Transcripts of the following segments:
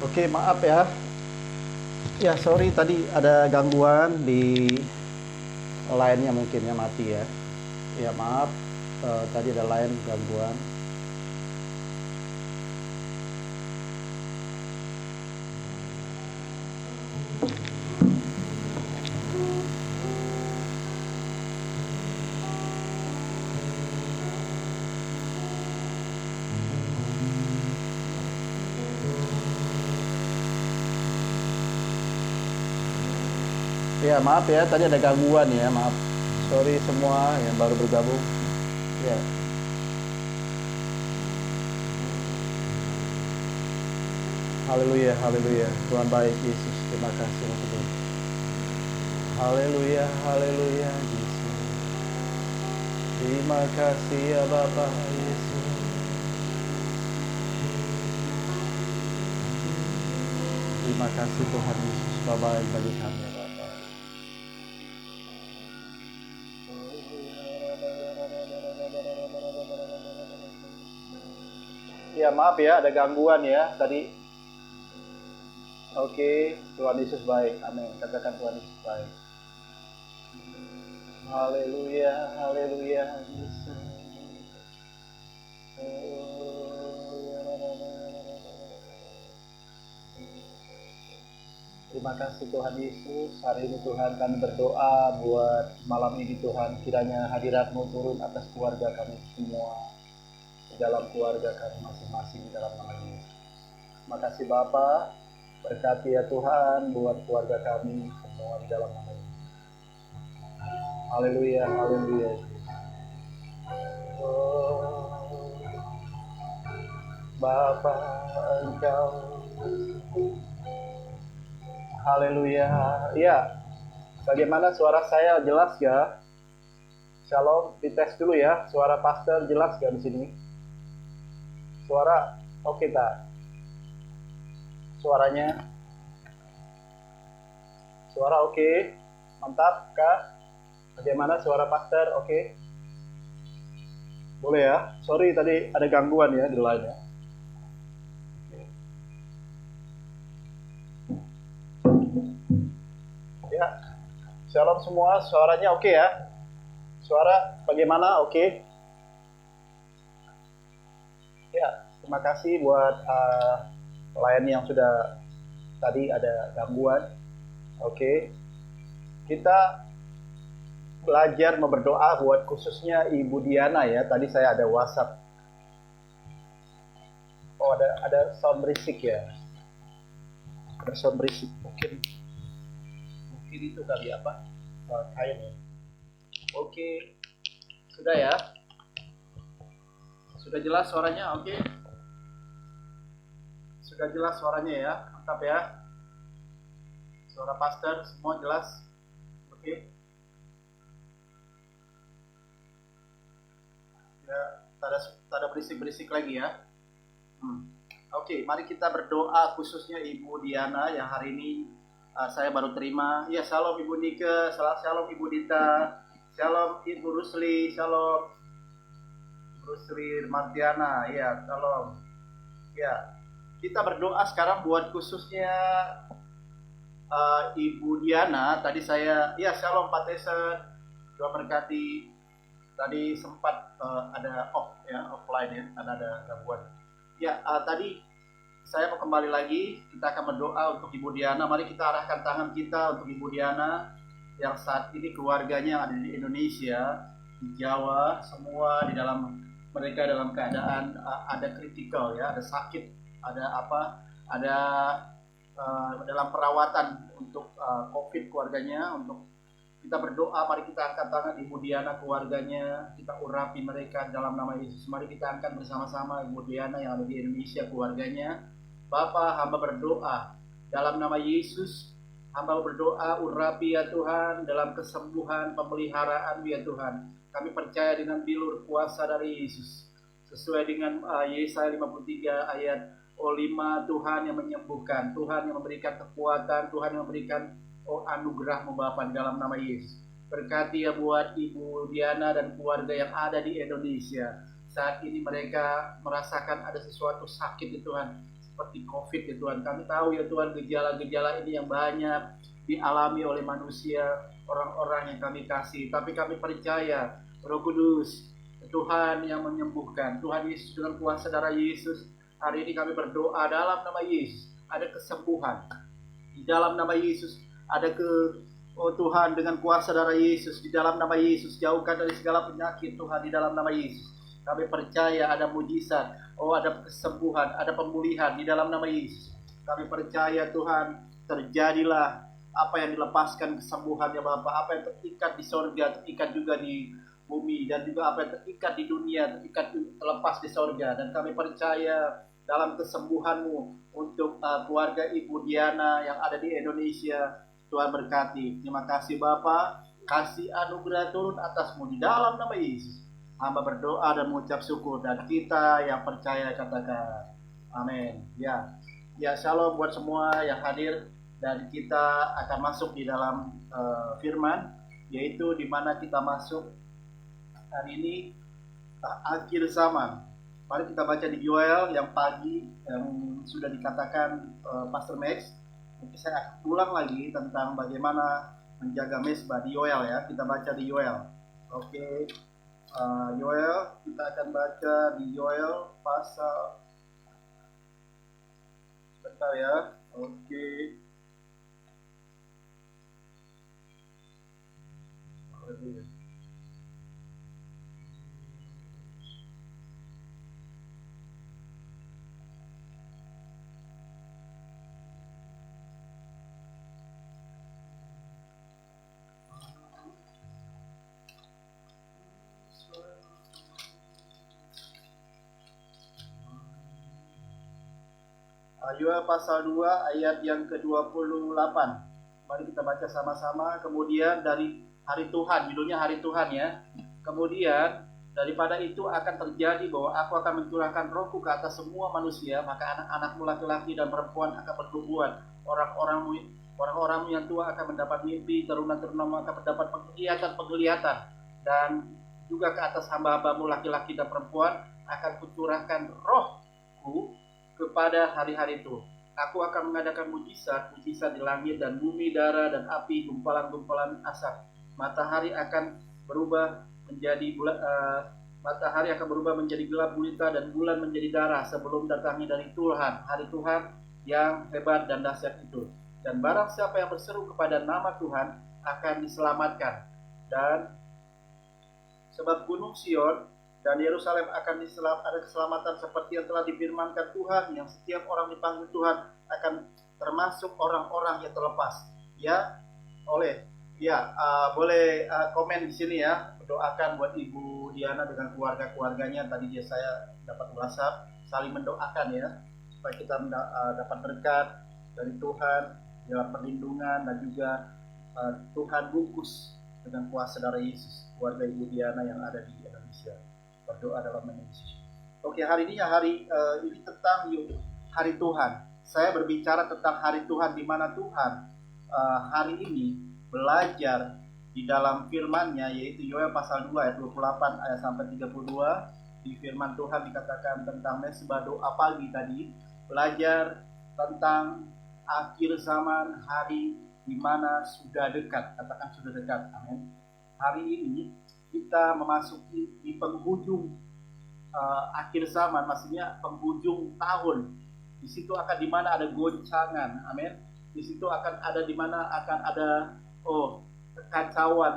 Oke, maaf ya. Ya, sorry tadi ada gangguan di line-nya mungkin ya mati ya. Ya, maaf. Tadi ada line gangguan. Ya, maaf ya, tadi ada gangguan ya, maaf. Sorry semua yang baru bergabung. Ya. Haleluya, haleluya. Tuhan baik, Yesus. Terima kasih untuk Tuhan. Haleluya, haleluya, Yesus. Terima kasih ya Bapa Yesus. Terima kasih Tuhan Yesus, Bapa yang bagi kami ya Bapa. Ya maaf ya, ada gangguan ya tadi. Oke, Tuhan Yesus baik. Amin. Katakan Tuhan Yesus baik. Haleluya, haleluya, Yesus. Terima kasih Tuhan Yesus. Hari ini Tuhan kami berdoa buat malam ini Tuhan. Kiranya hadirat-Mu turun atas keluarga kami semua. Di dalam keluarga kami masing-masing dalam nama Yesus. Terima kasih Bapa. Berkati ya Tuhan buat keluarga kami semua di dalam nama Yesus. Haleluya, haleluya. Oh, Bapa Engkau. Haleluya. Ya, bagaimana suara saya jelas ya? Shalom, dites dulu ya. Suara pastor jelas gak di sini? Suara oke tak? Suaranya? Suara oke? Mantap kah? Bagaimana suara pastor oke? Boleh ya? Sorry tadi ada gangguan ya di line ya. Ya, shalom semua, suaranya oke ya? Suara bagaimana? Oke? Ya, terima kasih buat line yang sudah tadi ada gangguan. Oke, kita belajar berdoa buat khususnya Ibu Diana ya. Tadi saya ada WhatsApp. Oh, ada sound berisik ya. Ada sound berisik. Mungkin itu kali apa? Kain ya. Oke. Sudah ya? Sudah jelas suaranya? Oke. Sudah jelas suaranya ya? Mantap ya. Suara pastor semua jelas? Oke. Ya, tak ada berisik-berisik lagi ya. Oke, mari kita berdoa khususnya Ibu Diana yang hari ini saya baru terima. Ya, shalom Ibu Nike, shalom Ibu Dita, shalom Ibu Rusli, shalom Rusli Martiana, ya, shalom. Ya, kita berdoa sekarang buat khususnya Ibu Diana. Tadi saya, ya, shalom Pak Tesen, Tuhan berkati. Tadi sempat ada offline ya, karena ada gangguan. Ya, tadi saya mau kembali lagi. Kita akan berdoa untuk Ibu Diana. Mari kita arahkan tangan kita untuk Ibu Diana yang saat ini keluarganya ada di Indonesia, di Jawa, semua di dalam mereka dalam keadaan ada kritikal ya, ada sakit, ada dalam perawatan untuk COVID keluarganya. Untuk kita berdoa, mari kita angkat tangan Ibu Diana keluarganya, kita urapi mereka dalam nama Yesus. Mari kita angkat bersama-sama Ibu Diana yang ada di Indonesia keluarganya. Bapa, hamba berdoa dalam nama Yesus. Hamba berdoa, urapi ya Tuhan dalam kesembuhan, pemeliharaan ya Tuhan. Kami percaya dengan bilur kuasa dari Yesus. Sesuai dengan Yesaya 53 ayat 5, Tuhan yang menyembuhkan, Tuhan yang memberikan kekuatan, Tuhan yang memberikan anugerah-Mu Bapa di dalam nama Yesus. Berkati ya buat Ibu Diana dan keluarga yang ada di Indonesia. Saat ini mereka merasakan ada sesuatu sakit di Tuhan. seperti COVID ya Tuhan. Kami tahu ya Tuhan gejala-gejala ini yang banyak dialami oleh manusia, orang-orang yang kami kasih. Tapi kami percaya Roh Kudus, Tuhan yang menyembuhkan. Tuhan Yesus, dengan kuasa darah Yesus, hari ini kami berdoa dalam nama Yesus, ada kesembuhan. Di dalam nama Yesus ada oh Tuhan, dengan kuasa darah Yesus, di dalam nama Yesus, jauhkan dari segala penyakit Tuhan, di dalam nama Yesus. Kami percaya ada mujizat, ada kesembuhan, ada pemulihan di dalam nama Yesus. Kami percaya Tuhan, terjadilah apa yang dilepaskan kesembuhan ya Bapak, apa yang terikat di sorga, terikat juga di bumi, dan juga apa yang terikat di dunia, terikat terlepas di sorga. Dan kami percaya dalam kesembuhan-Mu untuk keluarga Ibu Diana yang ada di Indonesia. Tuhan berkati. Terima kasih Bapa, kasih anugerah turun atas-Mu di dalam nama Yesus. Hamba berdoa dan mengucap syukur, dan kita yang percaya katakan amin. Ya, shalom buat semua yang hadir, dan kita akan masuk di dalam firman, yaitu di mana kita masuk hari ini akhir zaman. Mari kita baca di Yoel yang pagi yang sudah dikatakan Pastor Max. Mungkin saya akan ulang lagi tentang bagaimana menjaga mesbah di Yoel ya. Kita baca di Yoel. Oke. Yoel, kita akan baca di Yoel pasal, sebentar ya. Oke. Yoel pasal 2 ayat yang ke-28. Mari kita baca sama-sama. Kemudian dari hari Tuhan, judulnya hari Tuhan ya. Kemudian daripada itu akan terjadi bahwa aku akan mencurahkan rohku ke atas semua manusia, maka anak-anakmu laki-laki dan perempuan akan bertumbuhan. Orang-orangmu yang tua akan mendapat mimpi, teruna-terunamu akan mendapat penglihatan-penglihatan, dan juga ke atas hamba-hambamu laki-laki dan perempuan akan kucurahkan rohku kepada hari-hari itu. Aku akan mengadakan mujizat di langit dan bumi, darah dan api, gumpalan-gumpalan asap. Matahari akan berubah menjadi gelap gulita dan bulan menjadi darah sebelum datangnya dari Tuhan, hari Tuhan yang hebat dan dahsyat itu. Dan barang siapa yang berseru kepada nama Tuhan akan diselamatkan. Dan sebab Gunung Sion dan Yerusalem akan ada keselamatan seperti yang telah difirmankan Tuhan, yang setiap orang dipanggil Tuhan akan termasuk orang-orang yang terlepas. Ya, boleh komen di sini ya. Doakan buat Ibu Diana dengan keluarganya. Tadi saya dapat WhatsApp, saling mendoakan ya, supaya kita dapat berkat dari Tuhan dalam perlindungan, dan juga Tuhan bungkus dengan kuasa darah Yesus keluarga Ibu Diana yang ada di Indonesia. Berdoa dalam nama Yesus. Oke, hari ini ini tentang hari Tuhan. Saya berbicara tentang hari Tuhan, di mana Tuhan hari ini belajar di dalam firman-Nya, yaitu Yoel pasal 2 ayat 28 ayat sampai 32. Di firman Tuhan dikatakan tentang mesbah doa pagi tadi, belajar tentang akhir zaman, hari di mana sudah dekat. Katakan sudah dekat. Amin. Hari ini kita memasuki di penghujung akhir zaman, maksudnya penghujung tahun. Di situ akan di mana ada goncangan, amin. Di situ akan ada di mana akan ada kekacauan,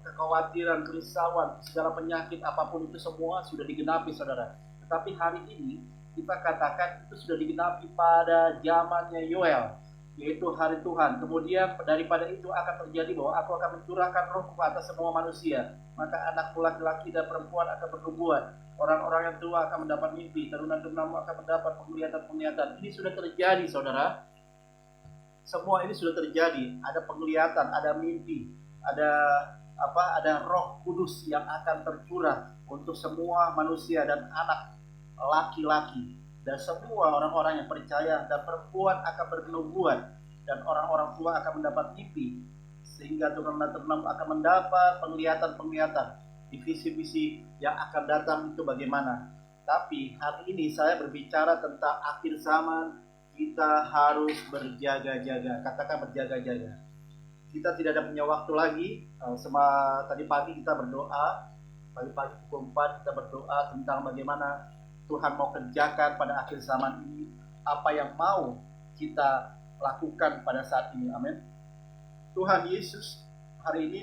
kekhawatiran, kerisauan, segala penyakit apapun itu semua sudah digenapi, saudara. Tetapi hari ini kita katakan itu sudah digenapi pada zamannya Yoel, yaitu hari Tuhan. Kemudian daripada itu akan terjadi bahwa aku akan mencurahkan rohku ke atas semua manusia, maka anakmu laki-laki dan perempuan akan bertumbuhan. Orang-orang yang tua akan mendapat mimpi, teruna-terunamu akan mendapat penglihatan-penglihatan. Ini sudah terjadi, saudara. Semua ini sudah terjadi. Ada penglihatan, ada mimpi, ada Roh Kudus yang akan tercurah untuk semua manusia dan anak laki-laki, dan semua orang-orang yang percaya, dan perempuan akan bernubuat, dan orang-orang tua akan mendapat mimpi, sehingga teruna-terunamu akan mendapat penglihatan-penglihatan. Di visi-visi yang akan datang itu bagaimana? Tapi hari ini saya berbicara tentang akhir zaman. Kita harus berjaga-jaga. Katakan berjaga-jaga. Kita tidak ada punya waktu lagi. Tadi pagi kita berdoa. Pagi-pagi pukul 4 kita berdoa tentang bagaimana Tuhan mau kerjakan pada akhir zaman ini. Apa yang mau kita lakukan pada saat ini. Amin. Tuhan Yesus hari ini,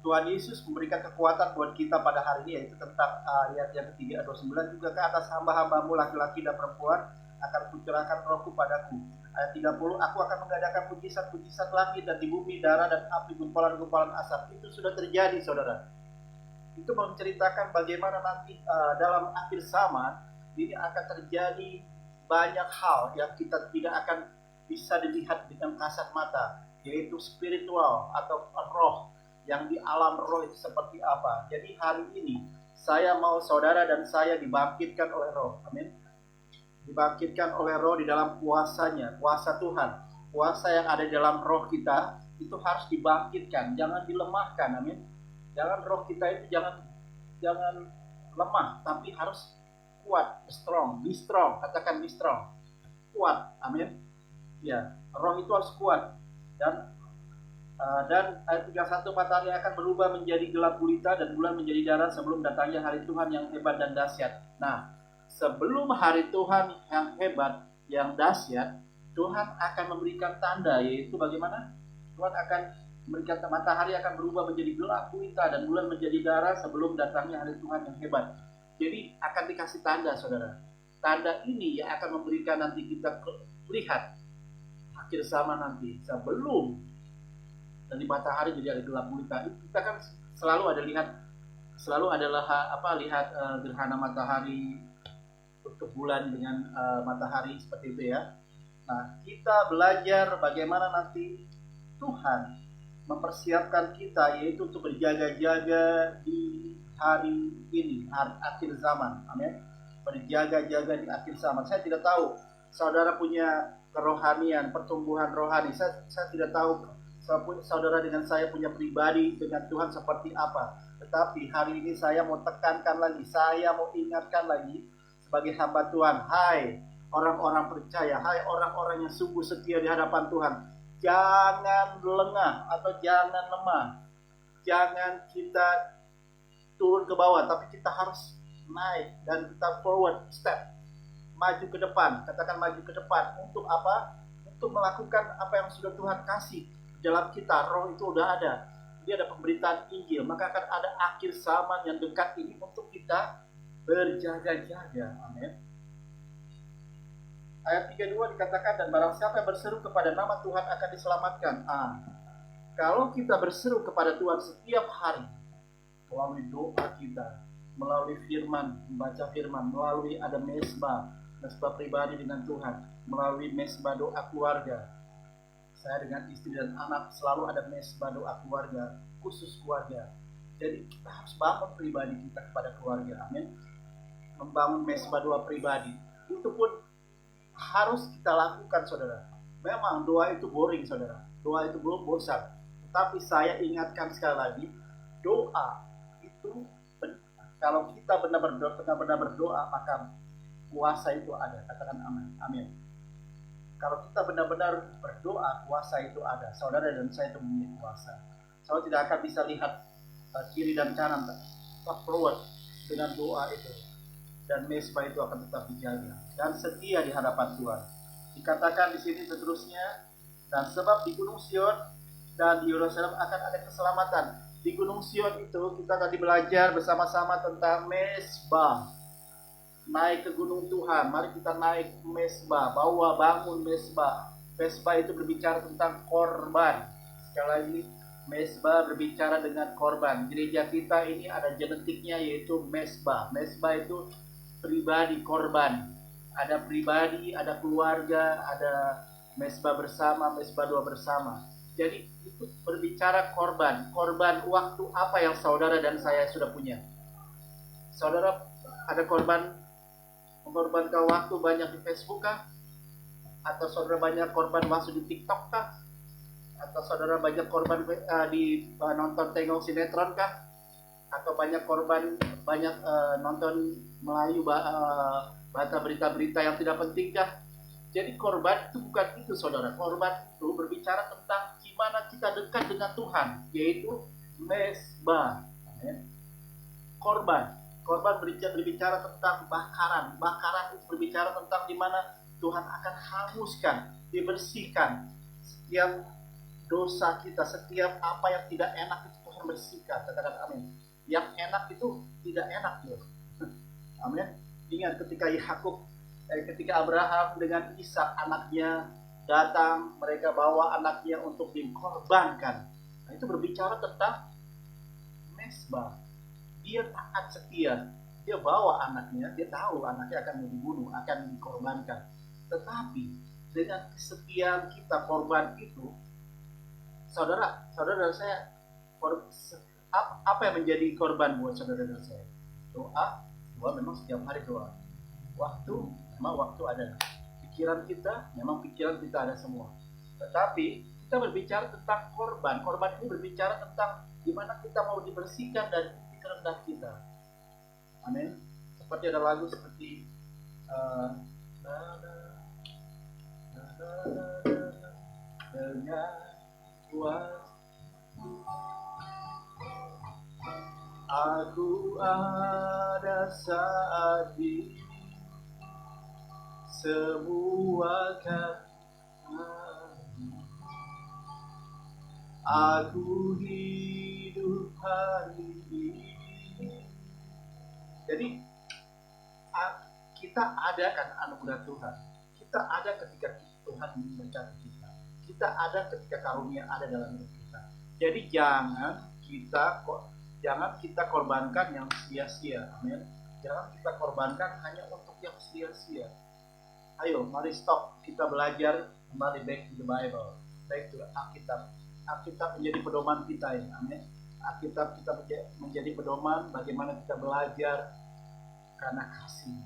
Tuhan Yesus memberikan kekuatan buat kita pada hari ini, yaitu tentang ayat yang ketiga, 29, juga ke atas hamba-hambamu laki-laki dan perempuan akan kucurahkan rohku padaku. Ayat 30, aku akan mengadakan mujizat-mujizat langit dan di bumi, darah dan api, gumpalan-gumpalan asap. Itu sudah terjadi, saudara. Itu menceritakan bagaimana nanti dalam akhir zaman ini akan terjadi banyak hal yang kita tidak akan bisa dilihat dengan kasat mata, yaitu spiritual atau roh. Yang di alam roh itu seperti apa. Jadi hari ini saya mau saudara dan saya dibangkitkan oleh roh. Amin. Dibangkitkan oleh roh di dalam kuasanya, kuasa Tuhan. Kuasa yang ada di dalam roh kita itu harus dibangkitkan, jangan dilemahkan. Amin. Jangan roh kita itu jangan lemah, tapi harus kuat, strong, be strong. Katakan be strong. Kuat. Amin. Ya, roh itu harus kuat. Dan ayat 31, matahari akan berubah menjadi gelap gulita dan bulan menjadi darah sebelum datangnya hari Tuhan yang hebat dan dahsyat. Nah, sebelum hari Tuhan yang hebat, yang dahsyat, Tuhan akan memberikan tanda, yaitu bagaimana? Tuhan akan memberikan matahari akan berubah menjadi gelap gulita dan bulan menjadi darah sebelum datangnya hari Tuhan yang hebat. Jadi akan dikasih tanda, saudara. Tanda ini yang akan memberikan nanti kita lihat akhir zaman nanti sebelum dan di matahari jadi ada gelap gulita. Kita kan selalu lihat gerhana matahari ke bulan dengan matahari seperti itu ya. Nah, kita belajar bagaimana nanti Tuhan mempersiapkan kita, yaitu untuk berjaga-jaga di hari ini, akhir zaman. Amin. Berjaga-jaga di akhir zaman. Saya tidak tahu saudara punya kerohanian, pertumbuhan rohani. Saya tidak tahu saudara dengan saya punya pribadi dengan Tuhan seperti apa. Tetapi hari ini saya mau tekankan lagi, saya mau ingatkan lagi sebagai hamba Tuhan. Hai orang-orang percaya, hai orang-orang yang sungguh setia di hadapan Tuhan. Jangan lengah atau jangan lemah. Jangan kita turun ke bawah, tapi kita harus naik dan kita forward step. Maju ke depan, katakan maju ke depan. Untuk apa? Untuk melakukan apa yang sudah Tuhan kasih dalam kita. Roh itu udah ada. Dia ada pemberitaan Injil. Maka akan ada akhir zaman yang dekat ini untuk kita berjaga-jaga. Amin. Ayat 32 dikatakan, dan barang siapa yang berseru kepada nama Tuhan akan diselamatkan. Kalau kita berseru kepada Tuhan setiap hari melalui doa kita, melalui firman, membaca firman, melalui ada mesbah pribadi dengan Tuhan, melalui mesbah doa keluarga. Saya dengan istri dan anak selalu ada mesbah doa keluarga, khusus keluarga. Jadi kita harus bangun pribadi kita kepada keluarga. Amin. Membangun mesbah doa pribadi. Itu pun harus kita lakukan, saudara. Memang doa itu boring, saudara. Doa itu belum bosan. Tapi saya ingatkan sekali lagi, doa itu kalau kita benar-benar berdoa, maka kuasa itu ada. Katakan amin. Amin. Kalau kita benar-benar berdoa, kuasa itu ada. Saudara dan saya itu memiliki kuasa. Saudara tidak akan bisa lihat kiri dan kanan, forward dengan doa itu. Dan mesbah itu akan tetap dijaga dan setia di hadapan Tuhan. Dikatakan di sini seterusnya, dan sebab di Gunung Sion dan di Yerusalem akan ada keselamatan. Di Gunung Sion itu kita tadi belajar bersama-sama tentang mesbah. Naik ke gunung Tuhan, mari kita naik mesbah, bangun mesbah. Mesbah itu berbicara tentang korban. Sekali lagi, mesbah berbicara dengan korban. Gereja kita ini ada genetiknya, yaitu mesbah. Mesbah itu pribadi, korban. Ada pribadi, ada keluarga, ada mesbah bersama, mesbah doa bersama. Jadi itu berbicara korban. Korban waktu apa yang saudara dan saya sudah punya. Saudara ada mengorbankan waktu banyak di Facebook kah? Atau saudara banyak korban waktu di TikTok kah? Atau saudara banyak korban di nonton tengok sinetron kah? atau banyak korban, banyak nonton Melayu, baca berita-berita yang tidak penting kah? Jadi korban itu bukan itu, saudara. Korban itu berbicara tentang gimana kita dekat dengan Tuhan, yaitu mesbah. Korban berbicara tentang bakaran. Bakaran itu berbicara tentang gimana Tuhan akan hanguskan, dibersihkan setiap dosa kita, setiap apa yang tidak enak itu Tuhan bersihkan. Katakan amin. Yang enak itu tidak enak loh. Amin. Ingat ketika Abraham dengan Ishak anaknya datang, mereka bawa anaknya untuk dikorbankan. Nah, itu berbicara tentang mesbah. Dia taat setia, dia bawa anaknya, dia tahu anaknya akan dibunuh, akan dikorbankan. Tetapi dengan kesetiaan kita korban itu, saudara dan saya, apa yang menjadi korban buat saudara dan saya? Doa memang setiap hari doa. Memang waktu ada. Pikiran kita ada semua. Tetapi kita berbicara tentang korban. Korban ini berbicara tentang gimana kita mau dibersihkan dari titik rendah kita. Amin. Seperti ada lagu seperti dengan kuasa aku ada saat ini, semua kan aku hidup hari ini. Jadi kita ada kan anugerah Tuhan. Kita ada ketika Tuhan memberkati kita. Kita ada ketika karunia ada dalam hidup kita. Jadi jangan kita korbankan yang sia-sia. Amin. Jangan kita korbankan hanya untuk yang sia-sia. Ayo, mari stop. Kita belajar kembali back to the Bible, back to Alkitab. Alkitab menjadi pedoman kita ya. Amin. Alkitab kita menjadi pedoman bagaimana kita belajar karena kasih.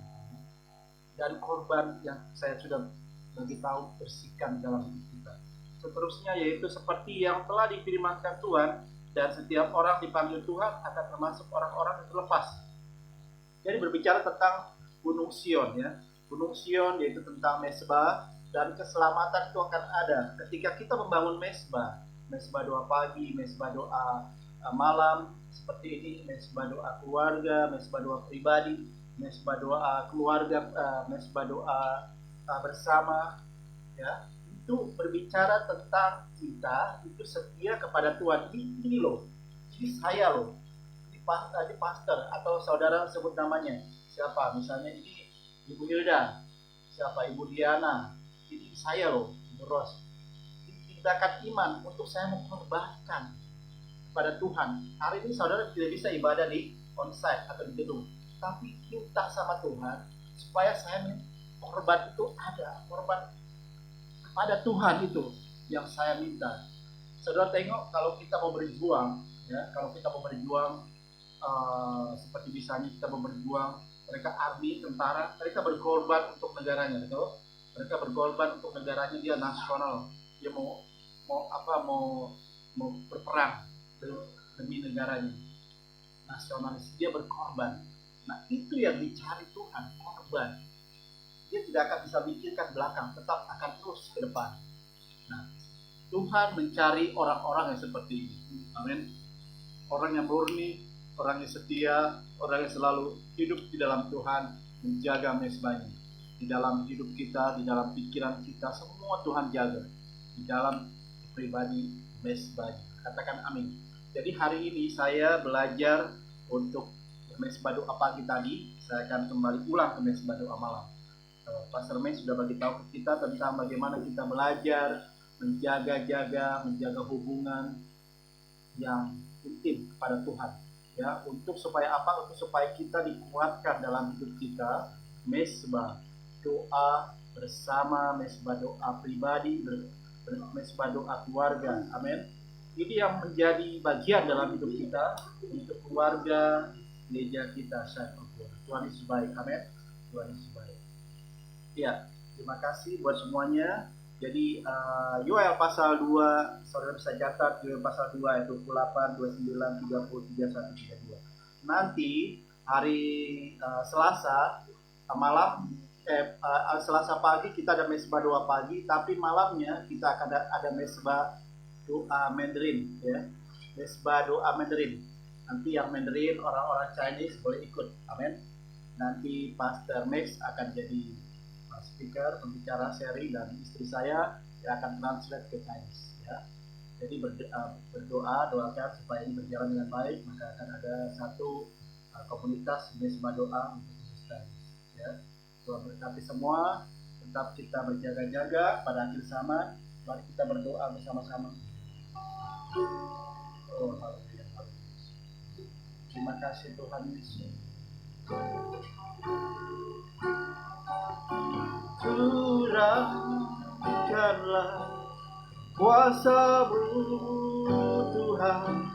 Dan korban yang saya sudah beritahu bersihkan dalam hidup kita. Seterusnya yaitu seperti yang telah difirmankan Tuhan, dan setiap orang dipanggil Tuhan akan termasuk orang-orang yang terlepas. Jadi berbicara tentang Gunung Sion ya. Gunung Sion yaitu tentang mesbah, dan keselamatan itu akan ada ketika kita membangun mesbah. Mesbah doa pagi, mesbah doa malam seperti ini, mesbah doa keluarga, mesbah doa pribadi, mesbah doa keluarga, mesbah doa bersama ya. Itu berbicara tentang kita itu setia kepada Tuhan. Ini loh, ini saya loh, ini pastor atau saudara sebut namanya siapa, misalnya ini Ibu Hilda, siapa Ibu Diana, ini saya loh, Ibu Ros. Ini tindakan iman untuk saya mengorbankan kepada Tuhan. Hari ini saudara tidak bisa ibadah di onsite atau di gedung, tapi minta sama Tuhan supaya saya korban itu ada, korban pada Tuhan itu yang saya minta. Saudara tengok kalau kita mau berjuang ya, kalau kita mau berjuang seperti misalnya kita mau berjuang, mereka army, tentara, mereka berkorban untuk negaranya, betul? Mereka berkorban untuk negaranya, dia nasional, dia mau berperang demi negaranya, nasionalis, dia berkorban. Nah itu yang dicari Tuhan, korban. Dia tidak akan bisa pikirkan belakang, tetap akan terus ke depan. Nah, Tuhan mencari orang-orang yang seperti ini. Amin. Orang yang murni, orang yang setia, orang yang selalu hidup di dalam Tuhan, menjaga mesbahnya. Di dalam hidup kita, di dalam pikiran kita, semua Tuhan jaga. Di dalam pribadi mesbahnya. Katakan amin. Jadi hari ini saya belajar untuk mesbah doa pagi tadi. Saya akan kembali ulang ke mesbah doa malam. Pastor Mei sudah bagi tahu kita tentang bagaimana kita belajar menjaga hubungan yang intim kepada Tuhan ya, untuk supaya apa? Untuk supaya kita dikuatkan dalam hidup kita. Mesbah doa bersama, mesbah doa pribadi, mesbah doa keluarga. Amin. Ini yang menjadi bagian dalam hidup kita untuk keluarga gereja kita. Tuhan Yesus baik. Amin. Tuhan Yesus baik. Ya, terima kasih buat semuanya. Jadi Yoel pasal 2, saudara bisa catat Yoel pasal 2 ayat 28, 29, 30, 31, 32. nanti hari Selasa malam, Selasa pagi kita ada mesbah doa pagi, tapi malamnya kita akan ada mesbah doa Mandarin, ya, mesbah doa Mandarin. Nanti yang Mandarin orang-orang Chinese boleh ikut, amin. Nanti Pastor Max akan jadi speaker, pembicara seri, dan istri saya yang akan translate ke Chinese, ya. Jadi berdoa, doakan supaya ini berjalan dengan baik, maka akan ada satu komunitas mesbah doa untuk Kristen, ya. Tuhan berkati semua, tetap kita berjaga-jaga pada akhir zaman. Mari kita berdoa bersama-sama. Oh, haleluya. Terima kasih Tuhan Yesus. Curahkanlah kuasa-Mu Tuhan,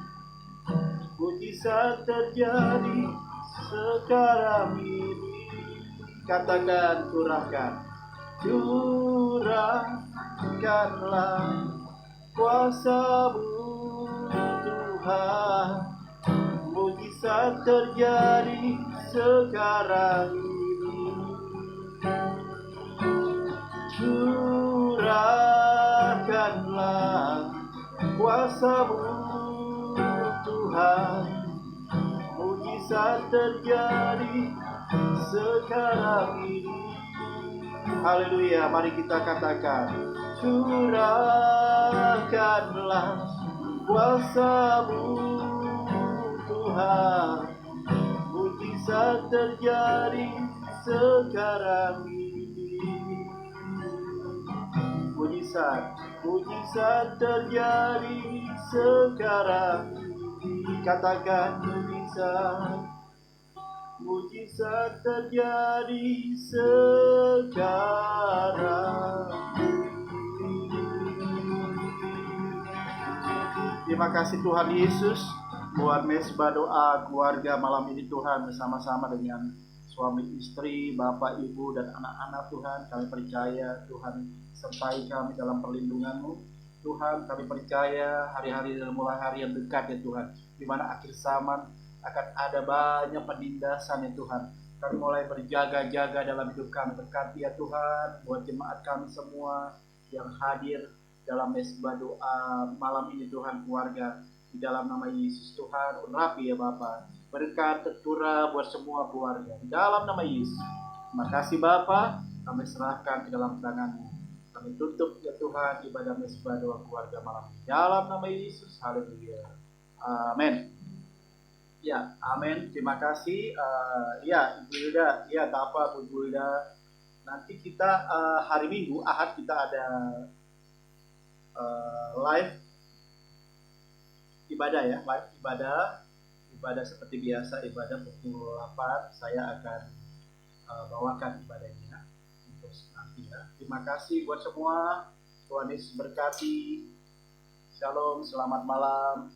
mujizat terjadi sekarang ini. Katakan curahkan. Curahkanlah kuasa-Mu Tuhan, mujizat terjadi sekarang ini. Curahkanlah kuasa-Mu Tuhan, mujizat terjadi sekarang ini. Haleluya, mari kita katakan, curahkanlah kuasa-Mu Tuhan, mujizat terjadi sekarang ini. Mujizat terjadi sekarang ini. Katakan mujizat terjadi sekarang ini. Terima kasih Tuhan Yesus buat mesbah doa keluarga malam ini Tuhan, bersama-sama dengan suami istri, bapak, ibu, dan anak-anak Tuhan. Kami percaya Tuhan sertai kami dalam perlindungan-Mu. Tuhan, kami percaya hari-hari dan mulai hari yang dekat ya Tuhan, di mana akhir zaman akan ada banyak penindasan ya Tuhan. Kami mulai berjaga-jaga dalam hidup kami. Berkati ya Tuhan buat jemaat kami semua yang hadir dalam mesbah doa malam ini Tuhan, keluarga. Di dalam nama Yesus Tuhan, urapi ya Bapa. Berkat tercurah buat semua keluarga. Di dalam nama Yesus. Terima kasih Bapa, kami serahkan ke dalam tangan-Mu. Kami tutup ya Tuhan ibadah mesbah doa keluarga malam ini. Dalam nama Yesus, haleluya. Amin. Ya, amin. Terima kasih. Ya, Ibu Hilda, ya Bapak, Ibu Hilda. Nanti kita hari Minggu, Ahad kita ada live ibadah ya, live ibadah seperti biasa, ibadah pukul 8. Saya akan bawakan ibadahnya untuk nanti ya. Terima kasih buat semua. Tuhan Yesus berkati. Shalom, selamat malam.